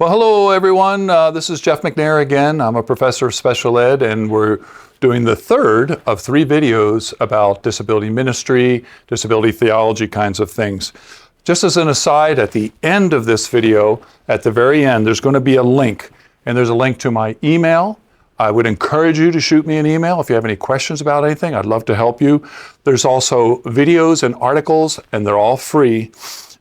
Well, hello everyone. This is Jeff McNair again. I'm a professor of special ed, and we're doing the third of 3 videos about disability ministry, disability theology kinds of things. Just as an aside, at the end of this video, at the very end, there's going to be a link, and there's a link to my email. I would encourage you to shoot me an email if you have any questions about anything. I'd love to help you. There's also videos and articles, and they're all free.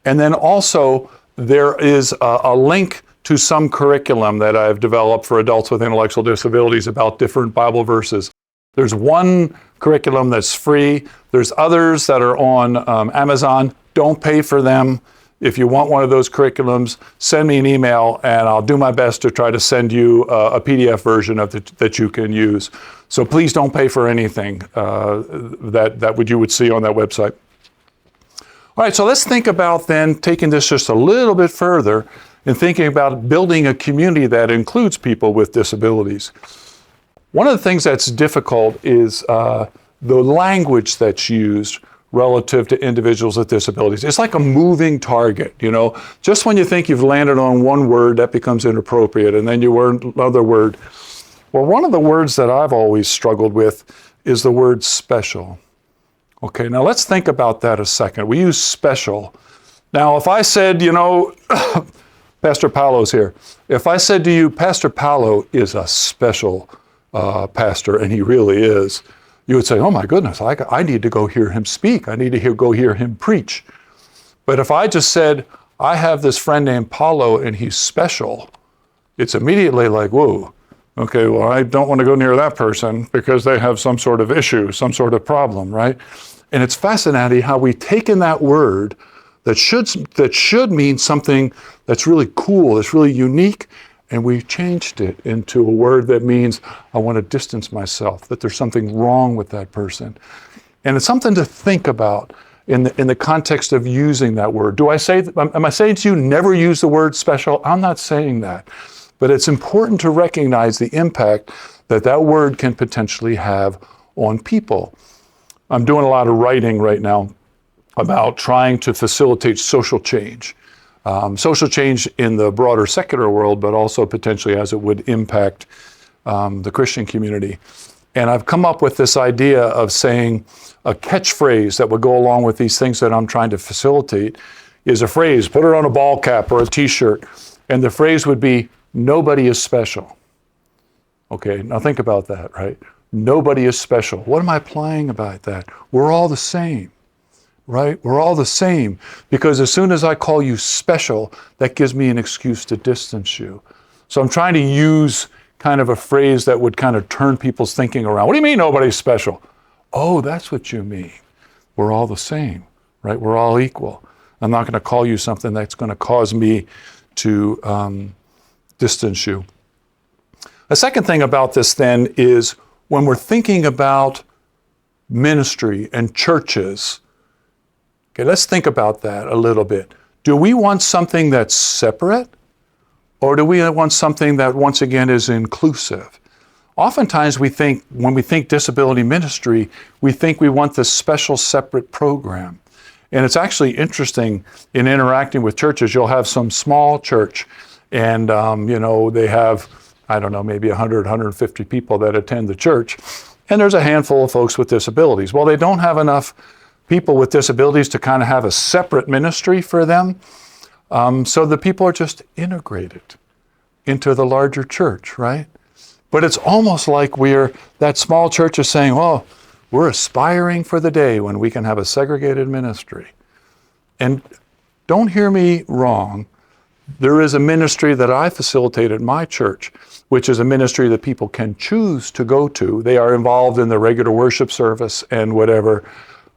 And then also, there is a link to some curriculum that I've developed for adults with intellectual disabilities about different Bible verses. There's one curriculum that's free. There's others that are on Amazon. Don't pay for them. If you want one of those curriculums, send me an email and I'll do my best to try to send you a PDF version of that you can use. So please don't pay for anything that you would see on that website. All right, so let's think about then taking this just a little bit further and thinking about building a community that includes people with disabilities. One of the things that's difficult is the language that's used relative to individuals with disabilities. It's like a moving target, you know. Just when you think you've landed on one word, that becomes inappropriate, and then you learn another word. Well, one of the words that I've always struggled with is the word special. Okay, now let's think about that a second. We use special. Now, if I said, you know, Pastor Paolo's here. If I said to you, Pastor Paolo is a special pastor, and he really is, you would say, oh my goodness, I need to go hear him speak. I need to go hear him preach. But if I just said, I have this friend named Paolo, and he's special, it's immediately like, whoa, okay, well, I don't want to go near that person because they have some sort of issue, some sort of problem, right? And it's fascinating how we've taken that word that should mean something that's really cool, that's really unique, and we've changed it into a word that means I want to distance myself, that there's something wrong with that person. And it's something to think about in the context of using that word. Am I saying to you, never use the word special? I'm not saying that. But it's important to recognize the impact that that word can potentially have on people. I'm doing a lot of writing right now about trying to facilitate social change. Social change in the broader secular world, but also potentially as it would impact the Christian community. And I've come up with this idea of saying a catchphrase that would go along with these things that I'm trying to facilitate is a phrase, put it on a ball cap or a t-shirt, and the phrase would be, nobody is special. Okay, now think about that, right? Nobody is special. What am I implying about that? We're all the same. Right? We're all the same, because as soon as I call you special, that gives me an excuse to distance you. So I'm trying to use kind of a phrase that would kind of turn people's thinking around. What do you mean nobody's special? Oh, that's what you mean. We're all the same, right? We're all equal. I'm not going to call you something that's going to cause me to distance you. A second thing about this then is when we're thinking about ministry and churches. Okay, let's think about that a little bit. Do we want something that's separate, or do we want something that, once again, is inclusive? Oftentimes when we think disability ministry, we think we want this special separate program. And it's actually interesting in interacting with churches. You'll have some small church, and they have, I don't know, maybe 100, 150 people that attend the church, and there's a handful of folks with disabilities. Well, they don't have enough people with disabilities to kind of have a separate ministry for them. So the people are just integrated into the larger church, right? But it's almost like that small church is saying, oh, we're aspiring for the day when we can have a segregated ministry. And don't hear me wrong. There is a ministry that I facilitate at my church, which is a ministry that people can choose to go to. They are involved in the regular worship service and whatever.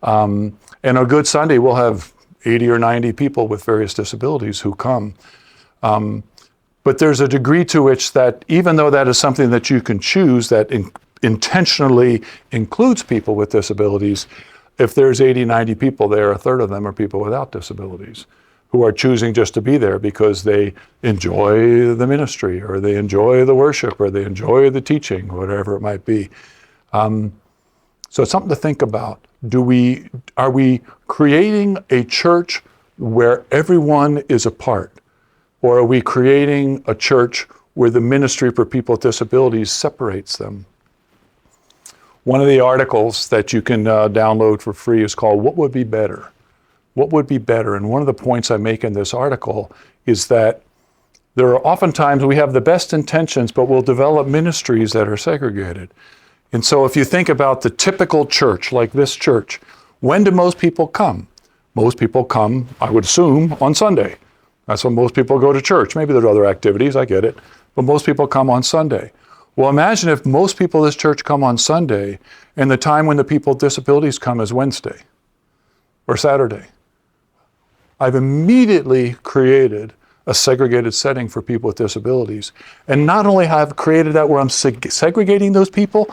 And on Good Sunday, we'll have 80 or 90 people with various disabilities who come. But there's a degree to which that, even though that is something that you can choose that intentionally includes people with disabilities, if there's 80, 90 people there, a third of them are people without disabilities who are choosing just to be there because they enjoy the ministry, or they enjoy the worship, or they enjoy the teaching, whatever it might be. So it's something to think about. Are we creating a church where everyone is a part? Or are we creating a church where the ministry for people with disabilities separates them? One of the articles that you can download for free is called "What Would Be Better?" What would be better? And one of the points I make in this article is that there are oftentimes we have the best intentions, but we'll develop ministries that are segregated. And so if you think about the typical church, like this church, when do most people come? Most people come, I would assume, on Sunday. That's when most people go to church. Maybe there are other activities, I get it, but most people come on Sunday. Well, imagine if most people in this church come on Sunday and the time when the people with disabilities come is Wednesday or Saturday. I've immediately created a segregated setting for people with disabilities. And not only have I created that where I'm segregating those people,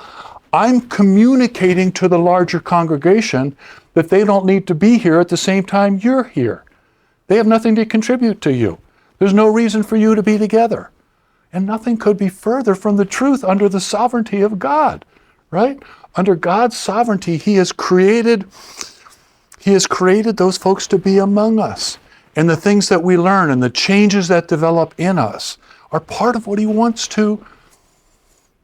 I'm communicating to the larger congregation that they don't need to be here at the same time you're here. They have nothing to contribute to you. There's no reason for you to be together. And nothing could be further from the truth under the sovereignty of God, right? Under God's sovereignty, He has created those folks to be among us. And the things that we learn and the changes that develop in us are part of what He wants to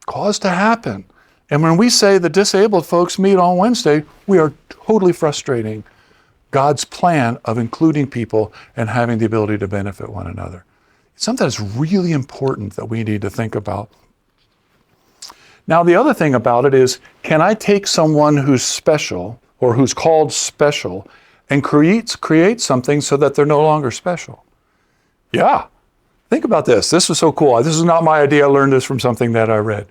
cause to happen. And when we say the disabled folks meet on Wednesday, we are totally frustrating God's plan of including people and having the ability to benefit one another. It's something that's really important that we need to think about. Now, the other thing about it is, can I take someone who's special or who's called special and create something so that they're no longer special? Yeah. Think about this. This is so cool. This is not my idea. I learned this from something that I read.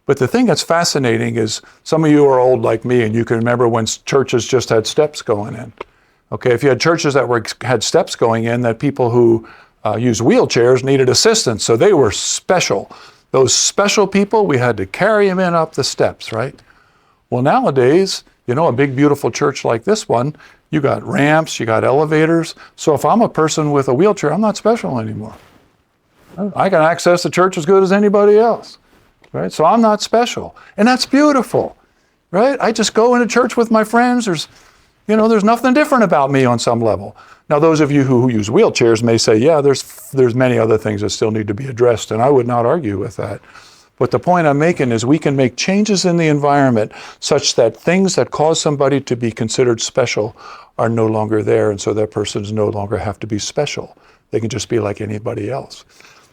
But the thing that's fascinating is some of you are old like me and you can remember when churches just had steps going in. Okay, if you had churches that had steps going in, that people who used wheelchairs needed assistance, so they were special. Those special people, we had to carry them in up the steps, right? Well, nowadays, a big, beautiful church like this one, you got ramps, you got elevators. So if I'm a person with a wheelchair, I'm not special anymore. I can access the church as good as anybody else, right? So I'm not special. And that's beautiful, right? I just go into church with my friends. There's nothing different about me on some level. Now, those of you who use wheelchairs may say, yeah, there's many other things that still need to be addressed, and I would not argue with that. But the point I'm making is we can make changes in the environment such that things that cause somebody to be considered special are no longer there, and so that persons no longer have to be special. They can just be like anybody else.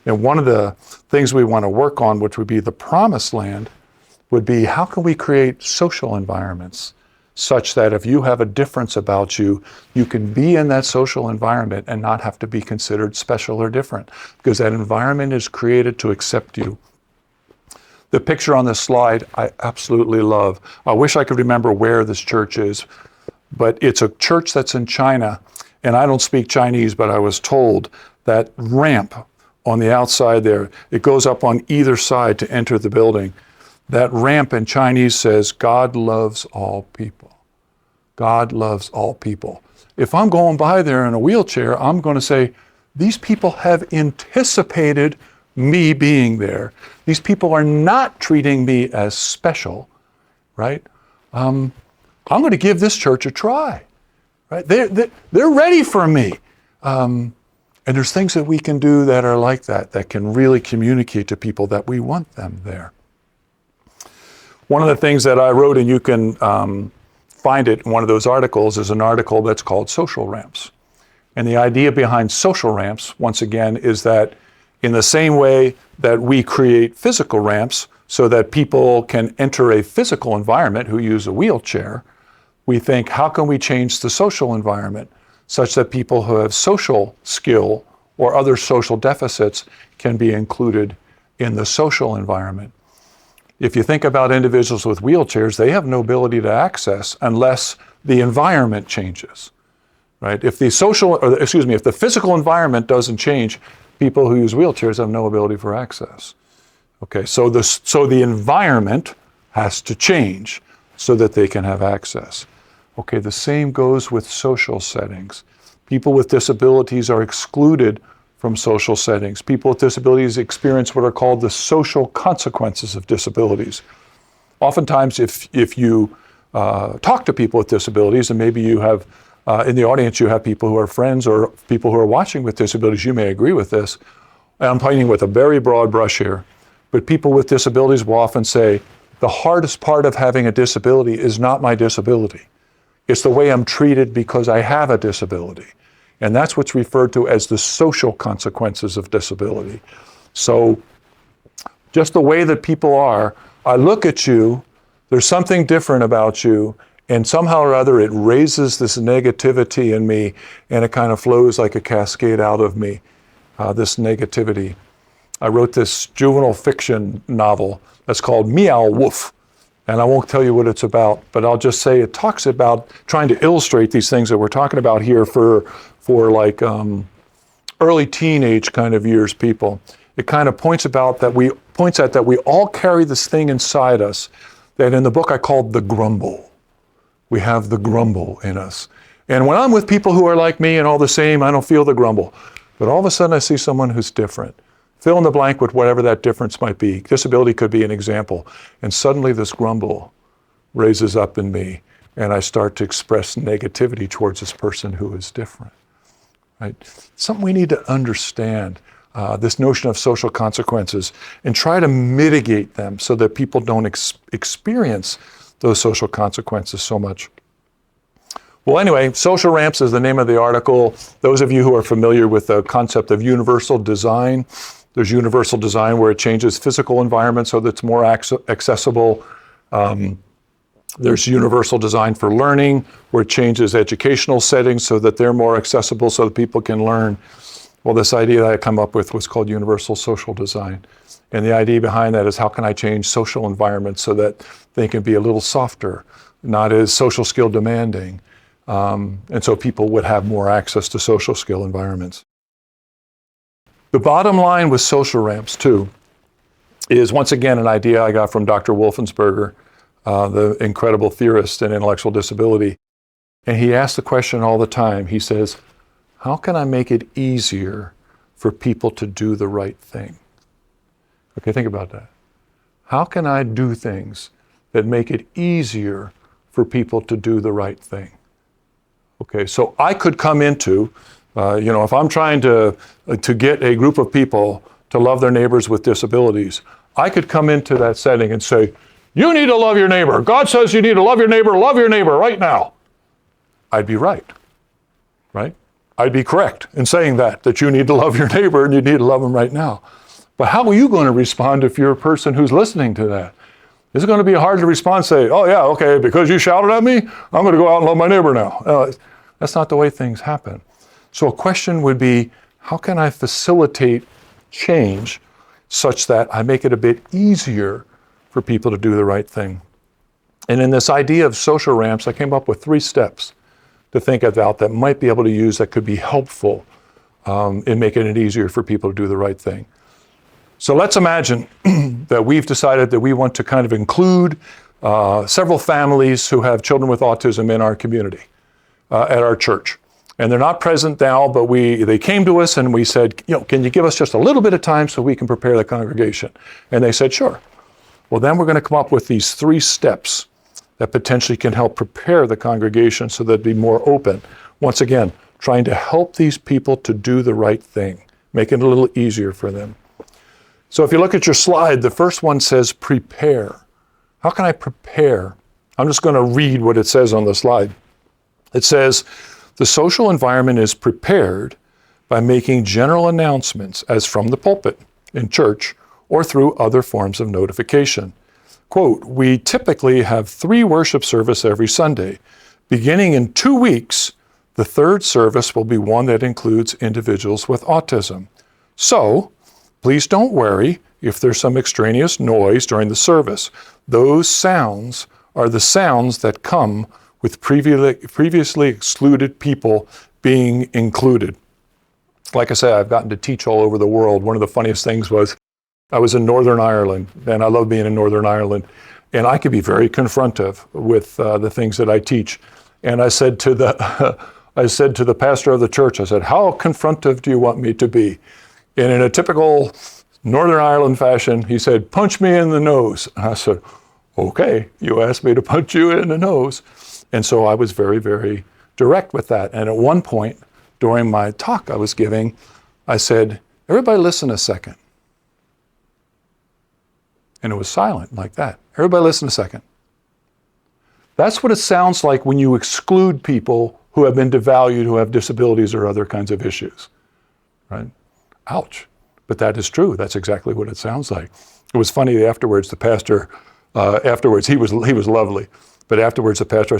And one of the things we want to work on, which would be the promised land, would be how can we create social environments such that if you have a difference about you, you can be in that social environment and not have to be considered special or different, because that environment is created to accept you. The picture on this slide, I absolutely love. I wish I could remember where this church is, but it's a church that's in China, and I don't speak Chinese, but I was told that ramp on the outside there, it goes up on either side to enter the building. That ramp in Chinese says, God loves all people. God loves all people. If I'm going by there in a wheelchair, I'm going to say, these people have anticipated me being there. These people are not treating me as special, right? I'm going to give this church a try, right? They're ready for me. And there's things that we can do that are like that can really communicate to people that we want them there. One of the things that I wrote, and you can find it in one of those articles, is an article that's called Social Ramps. And the idea behind social ramps, once again, is that in the same way that we create physical ramps so that people can enter a physical environment who use a wheelchair, we think, how can we change the social environment such that people who have social skill or other social deficits can be included in the social environment? If you think about individuals with wheelchairs, they have no ability to access unless the environment changes, right? If the physical environment doesn't change, people who use wheelchairs have no ability for access. Okay, so the environment has to change so that they can have access. Okay, the same goes with social settings. People with disabilities are excluded from social settings. People with disabilities experience what are called the social consequences of disabilities. Oftentimes, if you talk to people with disabilities, and maybe you have In the audience, you have people who are friends or people who are watching with disabilities. You may agree with this. And I'm painting with a very broad brush here. But people with disabilities will often say, the hardest part of having a disability is not my disability. It's the way I'm treated because I have a disability. And that's what's referred to as the social consequences of disability. So just the way that people are, I look at you, there's something different about you, and somehow or other it raises this negativity in me, and it kind of flows like a cascade out of me, this negativity. I wrote this juvenile fiction novel that's called Meow Wolf. And I won't tell you what it's about, but I'll just say it talks about trying to illustrate these things that we're talking about here for like early teenage kind of years people. It kind of points at that we all carry this thing inside us that in the book I called the grumble. We have the grumble in us. And when I'm with people who are like me and all the same, I don't feel the grumble. But all of a sudden I see someone who's different. Fill in the blank with whatever that difference might be. Disability could be an example. And suddenly this grumble raises up in me, and I start to express negativity towards this person who is different. Right? Something we need to understand, this notion of social consequences, and try to mitigate them so that people don't experience those social consequences so much. Well, anyway, social ramps is the name of the article. Those of you who are familiar with the concept of universal design, there's universal design where it changes physical environment so that it's more accessible. There's universal design for learning where it changes educational settings so that they're more accessible so that people can learn. Well, this idea that I come up with was called universal social design. And the idea behind that is how can I change social environments so that they can be a little softer, not as social skill demanding. And so people would have more access to social skill environments. The bottom line with social ramps, too, is once again an idea I got from Dr. Wolfensberger, the incredible theorist in intellectual disability. And he asks the question all the time. He says, how can I make it easier for people to do the right thing? Okay, think about that. How can I do things that make it easier for people to do the right thing? Okay, so I could come into if I'm trying to get a group of people to love their neighbors with disabilities, I could come into that setting and say, you need to love your neighbor. God says you need to love your neighbor right now. I'd be right? I'd be correct in saying that you need to love your neighbor and you need to love them right now. But how are you going to respond if you're a person who's listening to that? Is it going to be hard to respond and say, oh yeah, okay, because you shouted at me, I'm going to go out and love my neighbor now. That's not the way things happen. So a question would be, how can I facilitate change such that I make it a bit easier for people to do the right thing? And in this idea of social ramps, I came up with 3 steps to think about that might be able to use that could be helpful in making it easier for people to do the right thing. So let's imagine that we've decided that we want to kind of include several families who have children with autism in our community, at our church. And they're not present now, but they came to us and we said, can you give us just a little bit of time so we can prepare the congregation? And they said, sure. Well, then we're going to come up with these 3 steps that potentially can help prepare the congregation so that it'd be more open. Once again, trying to help these people to do the right thing, make it a little easier for them. So if you look at your slide, the first one says prepare. How can I prepare? I'm just going to read what it says on the slide. It says, the social environment is prepared by making general announcements as from the pulpit in church or through other forms of notification. Quote, we typically have 3 worship services every Sunday. Beginning in 2 weeks, the 3rd service will be one that includes individuals with autism. So, please don't worry if there's some extraneous noise during the service. Those sounds are the sounds that come with previously excluded people being included. Like I say, I've gotten to teach all over the world. One of the funniest things was I was in Northern Ireland, and I love being in Northern Ireland, and I could be very confrontive with the things that I teach. And I said to the pastor of the church, I said, how confrontive do you want me to be? And in a typical Northern Ireland fashion, he said, punch me in the nose. And I said, okay, you asked me to punch you in the nose. And so I was very, very direct with that. And at one point during my talk I was giving, I said, everybody listen a second. And it was silent like that. Everybody listen a second. That's what it sounds like when you exclude people who have been devalued, who have disabilities or other kinds of issues, right? Ouch. But that is true. That's exactly what it sounds like. It was funny afterwards, the pastor, he was lovely. But afterwards, the pastor I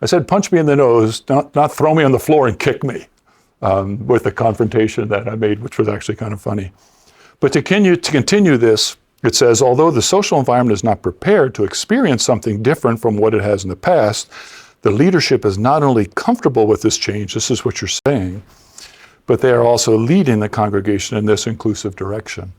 said, punch me in the nose, not throw me on the floor and kick me, with the confrontation that I made, which was actually kind of funny. But to continue this, it says, although the social environment is not prepared to experience something different from what it has in the past, the leadership is not only comfortable with this change, this is what you're saying, but they are also leading the congregation in this inclusive direction.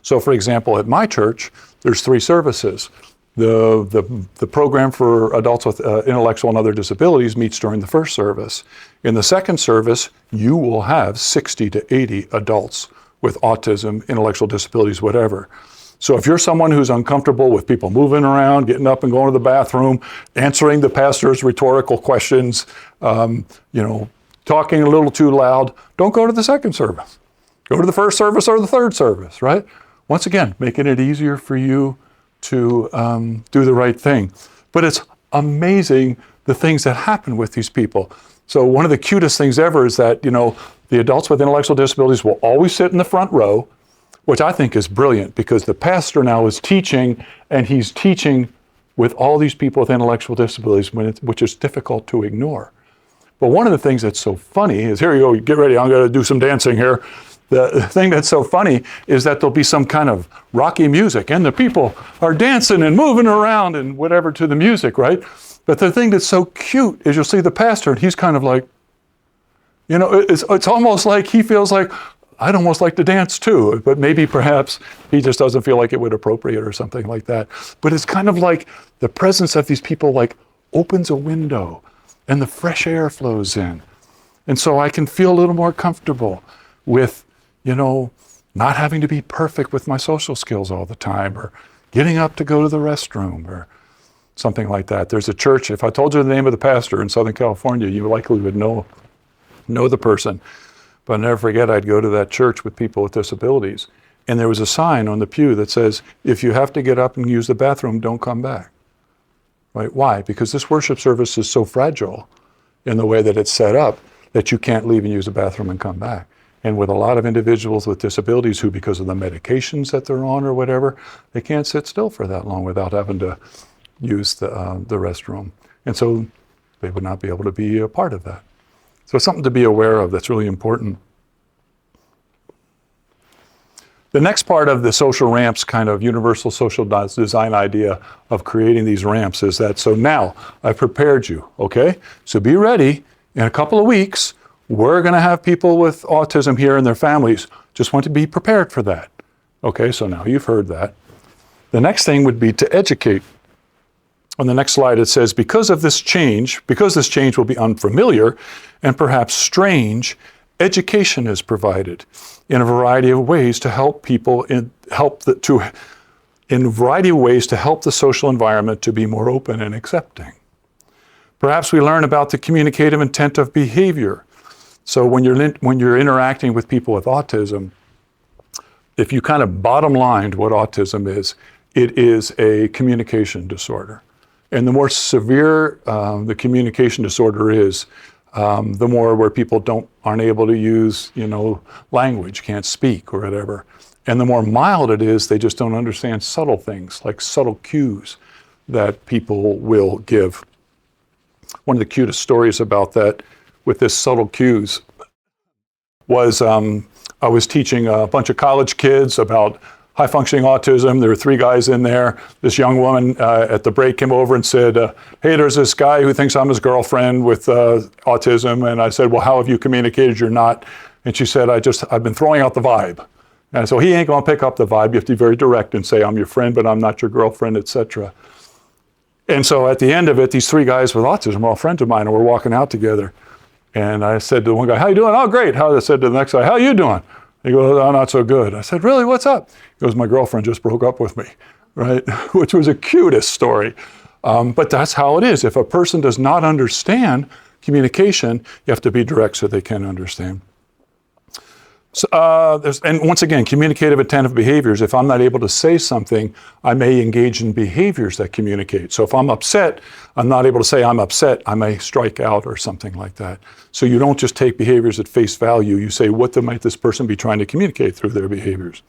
So for example, at my church, there's 3 services. The program for adults with intellectual and other disabilities meets during the first service. In the second service, you will have 60 to 80 adults with autism, intellectual disabilities, whatever. So if you're someone who's uncomfortable with people moving around, getting up and going to the bathroom, answering the pastor's rhetorical questions, talking a little too loud, don't go to the second service. Go to the first service or the third service, right? Once again, making it easier for you to do the right thing. But it's amazing the things that happen with these people. So one of the cutest things ever is that, the adults with intellectual disabilities will always sit in the front row, which I think is brilliant because the pastor now is teaching, and he's teaching with all these people with intellectual disabilities, which is difficult to ignore. But one of the things that's so funny is, here you go, get ready, I'm going to do some dancing here. The thing that's so funny is that there'll be some kind of rocky music, and the people are dancing and moving around and whatever to the music, right? But the thing that's so cute is you'll see the pastor, and he's kind of like, it's almost like he feels like, I'd almost like to dance too, but maybe perhaps he just doesn't feel like it would appropriate or something like that. But it's kind of like the presence of these people like opens a window and the fresh air flows in. And so I can feel a little more comfortable with, not having to be perfect with my social skills all the time, or getting up to go to the restroom or something like that. There's a church, if I told you the name of the pastor in Southern California, you likely would know the person. But I'll never forget, I'd go to that church with people with disabilities, and there was a sign on the pew that says, if you have to get up and use the bathroom, don't come back. Right? Why? Because this worship service is so fragile in the way that it's set up that you can't leave and use the bathroom and come back. And with a lot of individuals with disabilities who, because of the medications that they're on or whatever, they can't sit still for that long without having to use the restroom. And so they would not be able to be a part of that. So it's something to be aware of that's really important. The next part of the social ramps kind of universal social design idea of creating these ramps is that, so now I've prepared you, okay? So be ready. In a couple of weeks, we're going to have people with autism here and their families. Just want to be prepared for that. Okay, so now you've heard that. The next thing would be to educate. On the next slide, it says, because this change will be unfamiliar and perhaps strange, education is provided in a variety of ways to help people in a variety of ways to help the social environment to be more open and accepting. Perhaps we learn about the communicative intent of behavior. So when you're interacting with people with autism, if you kind of bottom lined what autism is, it is a communication disorder. And the more severe the communication disorder is, the more where people aren't able to use, language, can't speak or whatever. And the more mild it is, they just don't understand subtle things, like subtle cues that people will give. One of the cutest stories about that with this subtle cues was I was teaching a bunch of college kids about high-functioning autism. There were 3 guys in there. This young woman at the break came over and said, hey, there's this guy who thinks I'm his girlfriend with autism. And I said, well, how have you communicated you're not? And she said, I've been throwing out the vibe. And so he ain't gonna pick up the vibe. You have to be very direct and say, I'm your friend, but I'm not your girlfriend, etc. And so at the end of it, these 3 guys with autism are all friends of mine, and we're walking out together. And I said to the one guy, how you doing? Oh, great. I said to the next guy, how you doing? He goes, oh, not so good. I said, really, what's up? He goes, my girlfriend just broke up with me, right? Which was the cutest story. But that's how it is. If a person does not understand communication, you have to be direct so they can understand. So, and once again, communicative attentive behaviors. If I'm not able to say something, I may engage in behaviors that communicate. So if I'm upset, I'm not able to say I'm upset, I may strike out or something like that. So you don't just take behaviors at face value, you say, what might this person be trying to communicate through their behaviors?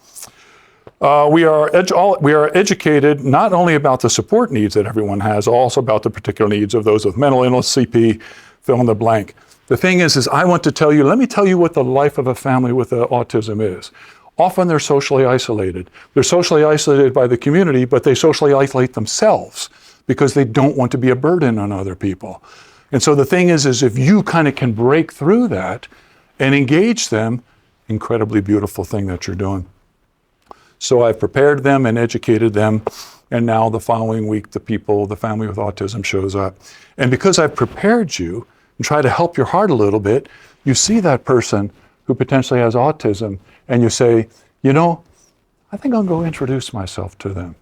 We are educated not only about the support needs that everyone has, also about the particular needs of those with mental illness, CP, fill in the blank. The thing is I want to tell you, let me tell you what the life of a family with autism is. Often they're socially isolated. They're socially isolated by the community, but they socially isolate themselves because they don't want to be a burden on other people. And so the thing is if you kind of can break through that and engage them, incredibly beautiful thing that you're doing. So I've prepared them and educated them, and now the following week, the family with autism shows up. And because I've prepared you and try to help your heart a little bit, you see that person who potentially has autism, and you say, I think I'll go introduce myself to them.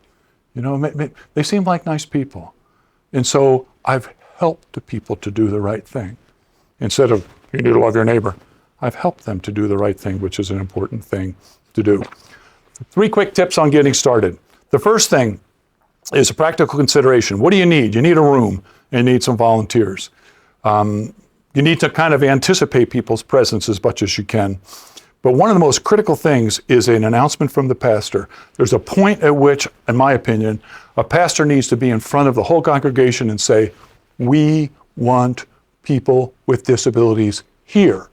They seem like nice people. And so I've helped the people to do the right thing. Instead of, you need to love your neighbor, I've helped them to do the right thing, which is an important thing to do. 3 quick tips on getting started. The first thing is a practical consideration. What do you need? You need a room and you need some volunteers. You need to kind of anticipate people's presence as much as you can. But one of the most critical things is an announcement from the pastor. There's a point at which, in my opinion, a pastor needs to be in front of the whole congregation and say, we want people with disabilities here.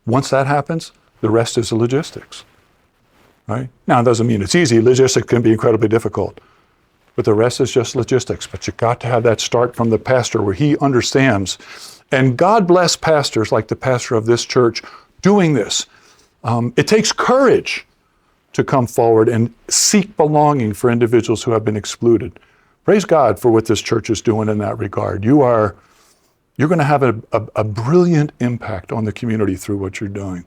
Once that happens, the rest is the logistics, right? Now, it doesn't mean it's easy. Logistics can be incredibly difficult, but the rest is just logistics. But you got to have that start from the pastor where he understands. And God bless pastors like the pastor of this church doing this. It takes courage to come forward and seek belonging for individuals who have been excluded. Praise God for what this church is doing in that regard. You're going to have a brilliant impact on the community through what you're doing.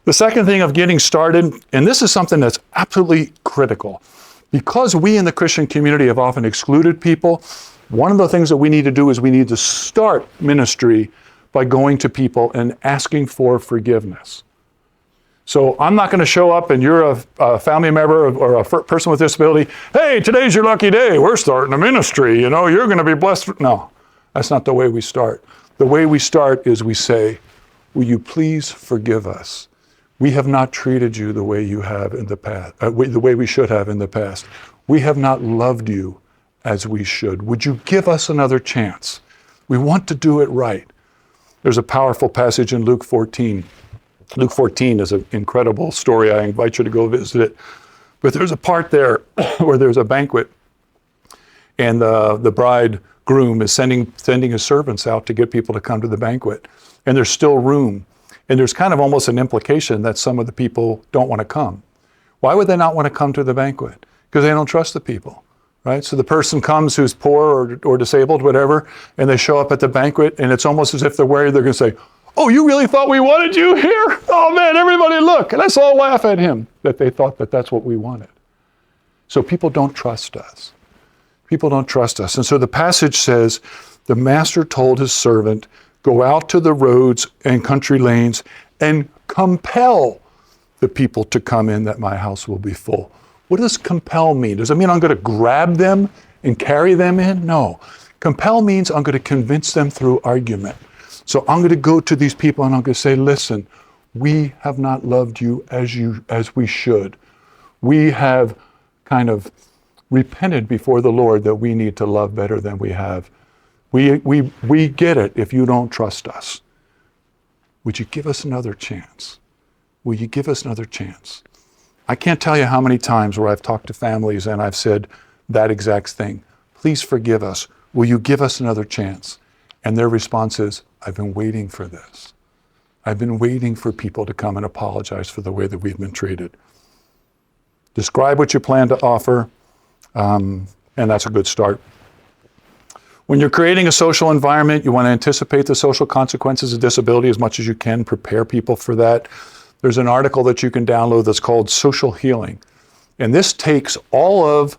The second thing of getting started, and this is something that's absolutely critical, because we in the Christian community have often excluded people, one of the things that we need to do is we need to start ministry by going to people and asking for forgiveness. So I'm not going to show up and you're a family member or a person with disability, hey, today's your lucky day, we're starting a ministry, you're going to be blessed. No, that's not the way we start. The way we start is we say, will you please forgive us? We have not treated you the way you have in the past, the way we should have in the past. We have not loved you as we should. Would you give us another chance? We want to do it right. There's a powerful passage in Luke 14. Luke 14 is an incredible story. I invite you to go visit it. But there's a part there where there's a banquet, and the bridegroom is sending his servants out to get people to come to the banquet. And there's still room. And there's kind of almost an implication that some of the people don't want to come. Why would they not want to come to the banquet? Because they don't trust the people, right? So the person comes who's poor or disabled, whatever, and they show up at the banquet, and it's almost as if they're worried they're going to say, oh, you really thought we wanted you here? Oh man, everybody look. And let's all laugh at him that they thought that that's what we wanted. So people don't trust us. People don't trust us. And so the passage says, the master told his servant, go out to the roads and country lanes and compel the people to come in that my house will be full. What does compel mean? Does it mean I'm going to grab them and carry them in? No. Compel means I'm going to convince them through argument. So I'm going to go to these people and I'm going to say, listen, we have not loved you as we should. We have kind of repented before the Lord that we need to love better than we have. We get it if you don't trust us. Would you give us another chance? Will you give us another chance? I can't tell you how many times where I've talked to families and I've said that exact thing. Please forgive us. Will you give us another chance? And their response is, I've been waiting for this. I've been waiting for people to come and apologize for the way that we've been treated. Describe what you plan to offer, and that's a good start. When you're creating a social environment, you want to anticipate the social consequences of disability as much as you can, prepare people for that. There's an article that you can download that's called Social Healing. And this takes all of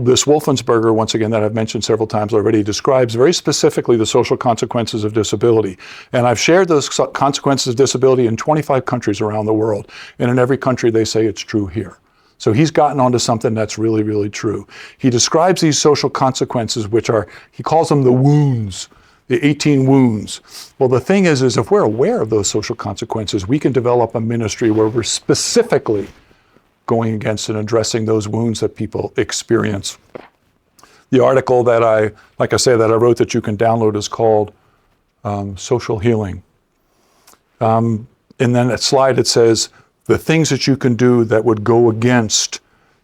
this Wolfensberger, once again, that I've mentioned several times already, describes very specifically the social consequences of disability. And I've shared those consequences of disability in 25 countries around the world. And in every country, they say it's true here. So he's gotten onto something that's really, really true. He describes these social consequences, which are, he calls them the wounds, the 18 wounds. Well, the thing is if we're aware of those social consequences, we can develop a ministry where we're specifically going against and addressing those wounds that people experience. The article that I wrote that you can download is called Social Healing. And then that slide, it says, the things that you can do that would go against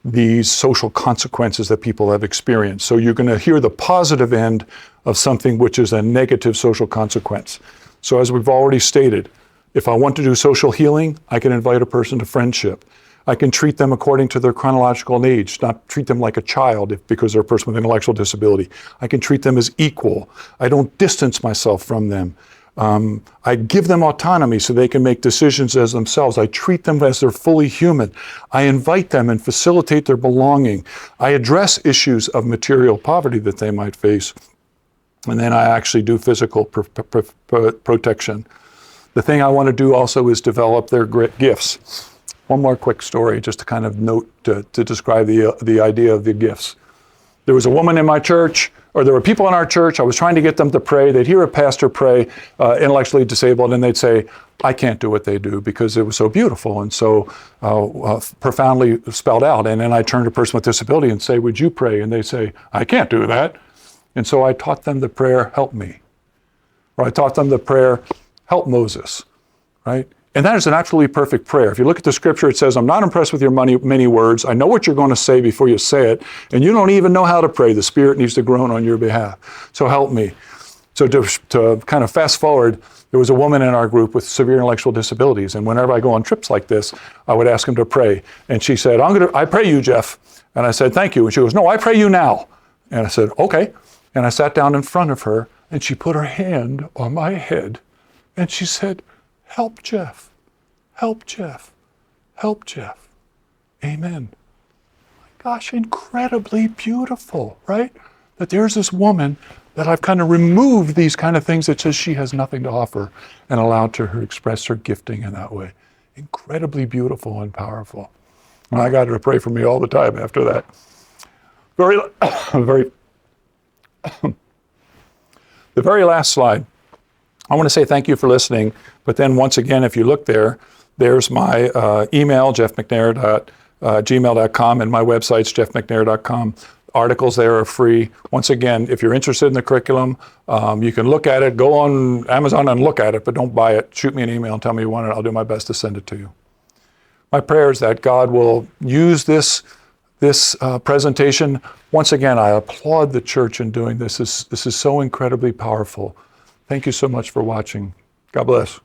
these social consequences that people have experienced. So you're going to hear the positive end of something which is a negative social consequence. So as we've already stated, if I want to do social healing, I can invite a person to friendship. I can treat them according to their chronological age, not treat them like a child because they're a person with intellectual disability. I can treat them as equal. I don't distance myself from them. I give them autonomy so they can make decisions as themselves. I treat them as they're fully human. I invite them and facilitate their belonging. I address issues of material poverty that they might face. And then I actually do physical protection. The thing I want to do also is develop their gifts. One more quick story, just to kind of note, to describe the idea of the gifts. There was a woman in my church, or there were people in our church, I was trying to get them to pray. They'd hear a pastor pray, intellectually disabled, and they'd say, I can't do what they do because it was so beautiful and so profoundly spelled out. And then I turn to a person with disability and say, would you pray? And they say, I can't do that. And so I taught them the prayer, help me. Or I taught them the prayer, help Moses, right? And that is an absolutely perfect prayer. If you look at the scripture, it says, I'm not impressed with your many words. I know what you're going to say before you say it, and you don't even know how to pray. The Spirit needs to groan on your behalf. So help me. So to kind of fast forward, there was a woman in our group with severe intellectual disabilities, and whenever I go on trips like this, I would ask them to pray. And she said, I pray you, Jeff. And I said, thank you. And she goes, no, I pray you now. And I said, okay. And I sat down in front of her, and she put her hand on my head, and she said, help Jeff. Help Jeff. Help Jeff. Amen. My gosh, incredibly beautiful, right? That there's this woman that I've kind of removed these kind of things that says she has nothing to offer and allowed her to express her gifting in that way. Incredibly beautiful and powerful. And I got her to pray for me all the time after that. The very last slide. I want to say thank you for listening, but then once again, if you look there, there's my email, jeffmcnair@gmail.com, and my website's jeffmcnair.com. Articles there are free. Once again, if you're interested in the curriculum, you can look at it, go on Amazon and look at it, but don't buy it. Shoot me an email and tell me you want it. I'll do my best to send it to you. My prayer is that God will use this presentation. Once again, I applaud the church in doing this. This is so incredibly powerful. Thank you so much for watching. God bless.